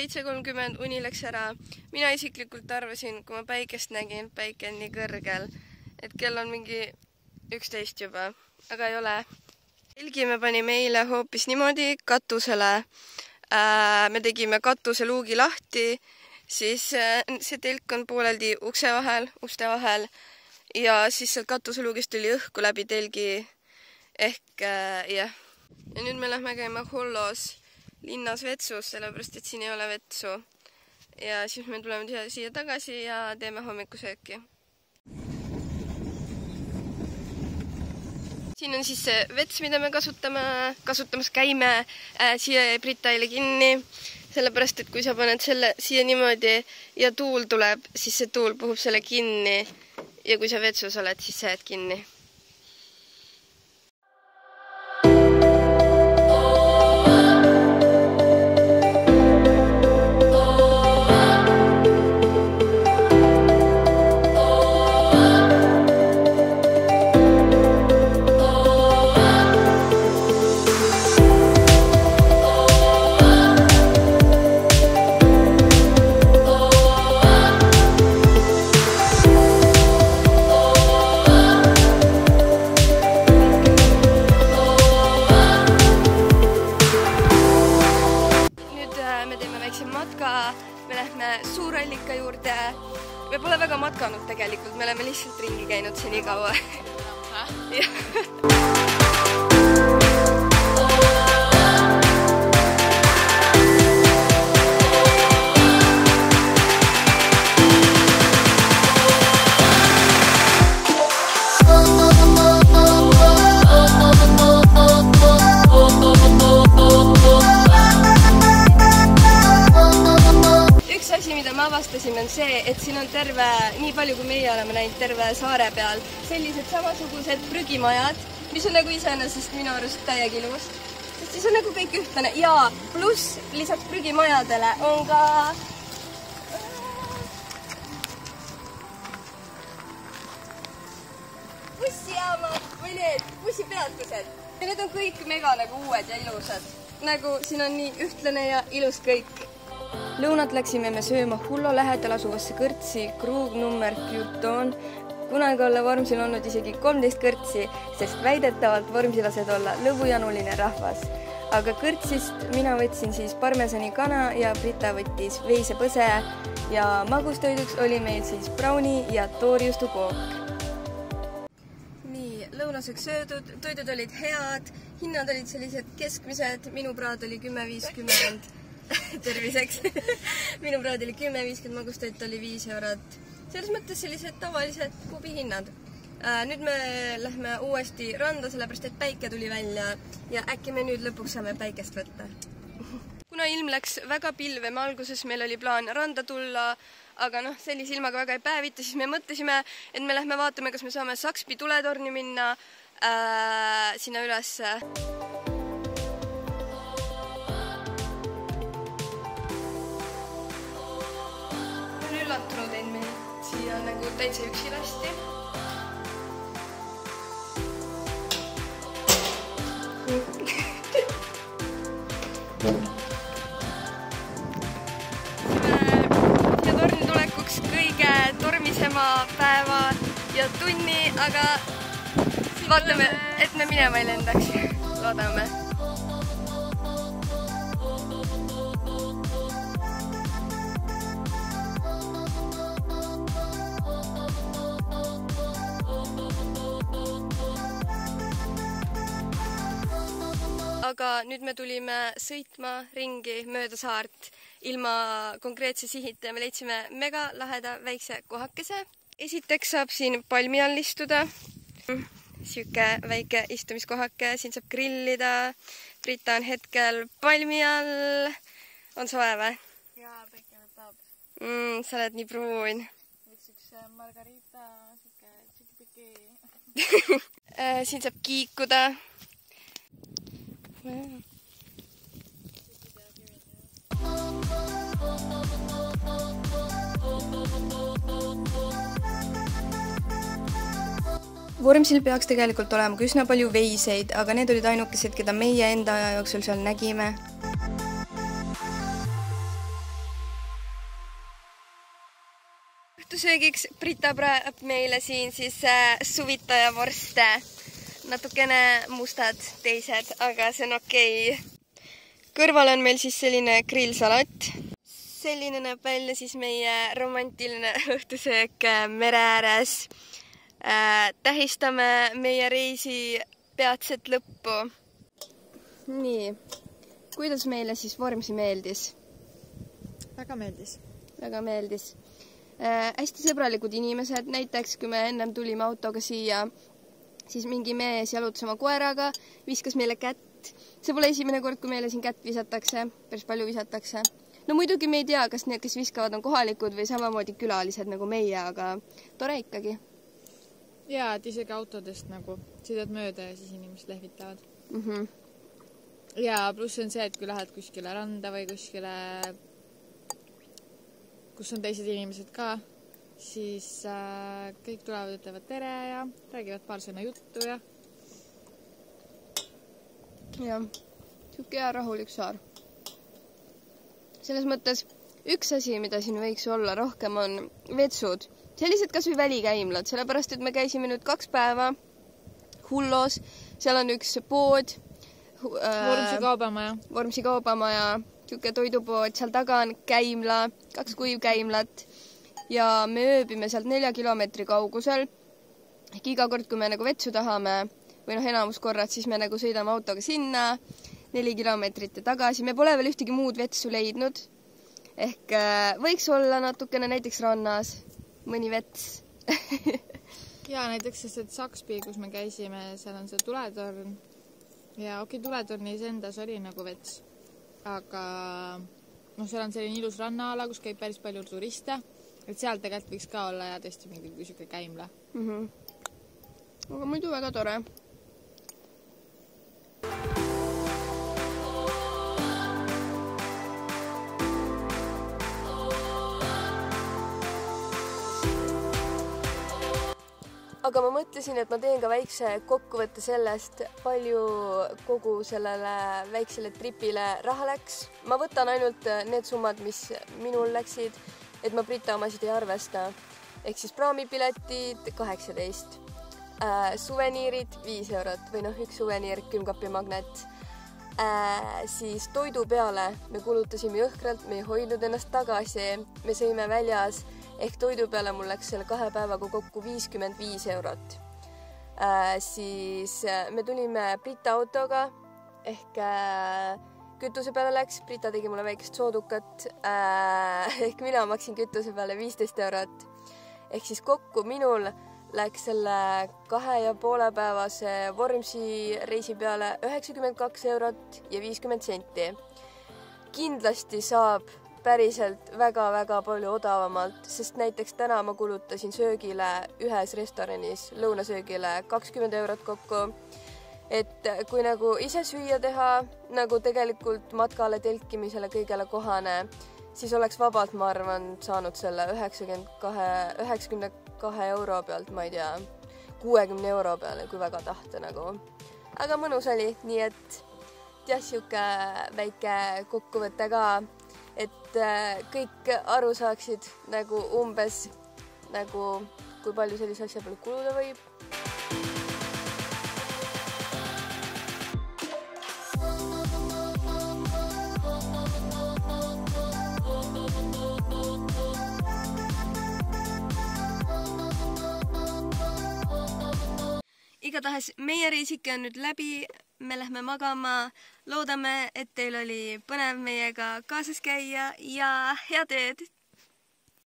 7:30, uni läks ära. Mina isiklikult arvasin, kui ma päikest nägin, päike on nii kõrgel, et kell on mingi 11 juba, aga ei ole. Telgi me panime eile hoopis niimoodi katusele. Me tegime katuseluugi lahti, siis see telk on pooleldi uste vahel ja siis sealt katuseluugist tuli õhku läbi telgi ehk jah. Ja nüüd me lähme käima Hollos linnas vetsus, sellepärast et siin ei ole vetsu. Ja siis me tuleme siia tagasi ja teeme hommikusööki. Siin on siis see vets, mida me kasutamas käime. Siia jäi Britaile kinni, sellepärast et kui sa paned selle siia niimoodi ja tuul tuleb, siis see tuul puhub selle kinni. Ja kui sa vetsus oled, siis sa jääd kinni. Me lähme Suurallika juurde. Me pole väga matkanud tegelikult, me oleme lihtsalt ringi käinud see nii kaua. Avastasime on see, et siin on terve, nii palju kui meie oleme näinud terve saare peal, sellised samasugused prügimajad, mis on nagu iseenesest minu arust täiega ilus. Sest siis on nagu kõik ühtlane ja pluss lisaks prügimajadele on ka bussijaamad või need bussipeatused. Ja need on kõik mega nagu uued ja ilusad. Nagu siin on nii ühtlane ja ilus kõik. Lõunat läksime me sööma Hullo lähedal asuvasse kõrtsi Krug number Pürton. Kunagi olla Vormsil olnud isegi 13 kõrtsi, sest väidetavalt vormsilased olla lõbujanuline rahvas. Aga kõrtsist mina võtsin siis parmesani kana ja Brita võttis veisepõse ja magustoiduks oli meil siis brauni ja toorjuustukook. Nii, lõunaseks söödud, toidud olid head, hinnad olid sellised keskmised, minu praad oli 10.50. Terviseks. Minu praad oli 10.50, magustoit oli 5 eurot. Selles mõttes sellised tavalised kubihinnad. Nüüd me lähme uuesti randa, sellepärast et päike tuli välja ja äkki me nüüd lõpuks saame päikest võtta. Kuna ilm läks väga pilvem, alguses meil oli plaan randa tulla, aga sellise ilmaga väga ei päevita, siis me mõtlesime, et me lähme vaatame, kas me saame Sakspi tuletorni minna sinna ülesse. Üllatunud, et me siia nagu täitsa üksi lasti. Siia torni tulekuks kõige tormisema päeva ja tunni, aga vaatame, et me minema ei lendaks. Loodame. Aga nüüd me tulime sõitma ringi mööda saart ilma konkreetse sihita ja me leidsime mega laheda väikse kohakese. Esiteks saab siin palmi all istuda. Siuke väike istumiskohake, siin saab grillida. Brita on hetkel palmi all. On soe või? Jaa, päike võtab. Sa oled nii pruun. Võiks üks margarita, siuke piki. Siin saab kiikuda. Vormsil peaks tegelikult olema ka üsna palju veiseid, aga need olid ainukesed, keda meie enda aja jooksul seal nägime. õhtusöögiks Brita praeb meile siin siis suvitaja vorste. Natukene mustad teised, aga see on okei. Kõrval on meil siis selline grillsalat. Selline näeb välja siis meie romantiline õhtusöök mere ääres. Tähistame meie reisi peatset lõppu. Nii, kuidas meile siis Vormsi meeldis? Väga meeldis. Väga meeldis. Hästi sõbralikud inimesed, näiteks kui me ennem tulime autoga siia, siis mingi mees jalutas oma koeraga, viskas meile kätt. See pole esimene kord, kui meile siin kätt visatakse, päris palju visatakse. No muidugi me ei tea, kas need, kes viskavad, on kohalikud või samamoodi külalised nagu meie, aga tore ikkagi. Jaa, et isegi autodest nagu sõidad mööda ja siis inimesed lehvitavad. Ja pluss on see, et kui lähed kuskile randa või kuskile, kus on teised inimesed ka, siis kõik tulevad, ütlevad tere ja räägivad paar sõna juttu ja... Jah, siuke hea rahulik saar. Selles mõttes üks asi, mida siin võiks olla rohkem, on vetsud. Sellised kas või välikäimlad, sellepärast, et me käisime nüüd 2 päeva Hullos. Seal on üks pood. Vormsi kaubamaja, siuke toidupood. Seal taga on käimla, 2 kuivkäimlat. Ja me ööbime sealt 4 kilomeetri kaugusel. Ehk iga kord, kui me nagu vetsu tahame, või enamus korrad, siis me nagu sõidame autoga sinna 4 kilomeetrit ja tagasi. Me pole veel ühtegi muud vetsu leidnud. Ehk võiks olla natukene näiteks rannas mõni vets. Ja näiteks see Sakspii, kus me käisime, seal on see tuletorn. Ja tuletornis endas oli nagu vets. Aga seal on selline ilus rannaala, kus käib päris palju turiste. Et seal tegelikult võiks ka olla ja tõesti mingi siuke käimla. Aga muidu väga tore. Aga ma mõtlesin, et ma teen ka väikse kokkuvõtte sellest, palju kogu sellele väiksele tripile raha läks. Ma võtan ainult need summad, mis minul läksid, et ma Brita omasid ei arvesta. Ehk siis praamipiletid 18, suveniirid 5 eurot või üks suveniir, külmkapimagnet. Siis toidu peale me kulutasime jõhkralt, me ei hoidnud ennast tagasi, me sõime väljas. Ehk toidu peale mul läks selle 2 päevaga kokku 55 eurot. Siis me tulime Brita autoga, ehk kütuse peale läks, Brita tegi mulle väikest soodukat, ehk mina maksin kütuse peale 15 eurot. Ehk siis kokku minul läks selle 2,5 päevase Vormsi reisi peale 92 eurot ja 50 senti. Kindlasti saab päriselt väga-väga palju odavamalt, sest näiteks täna ma kulutasin söögile ühes restoranis, lõunasöögile 20 eurot kokku. Et kui nagu ise süüa teha, nagu tegelikult matkale telkimisele kõigele kohane, siis oleks vabalt, ma arvan, saanud selle 92 euro pealt, ma ei tea, 60 euro peale, kui väga tahta nagu. Aga mõnus oli, nii et jah, siuke väike kokkuvõte ka, et kõik aru saaksid nagu umbes, nagu kui palju sellise asja peale kuluda võib. Igatahes meie reisike on nüüd läbi, me lähme magama, loodame, et teil oli põnev meiega kaasas käia ja head ööd!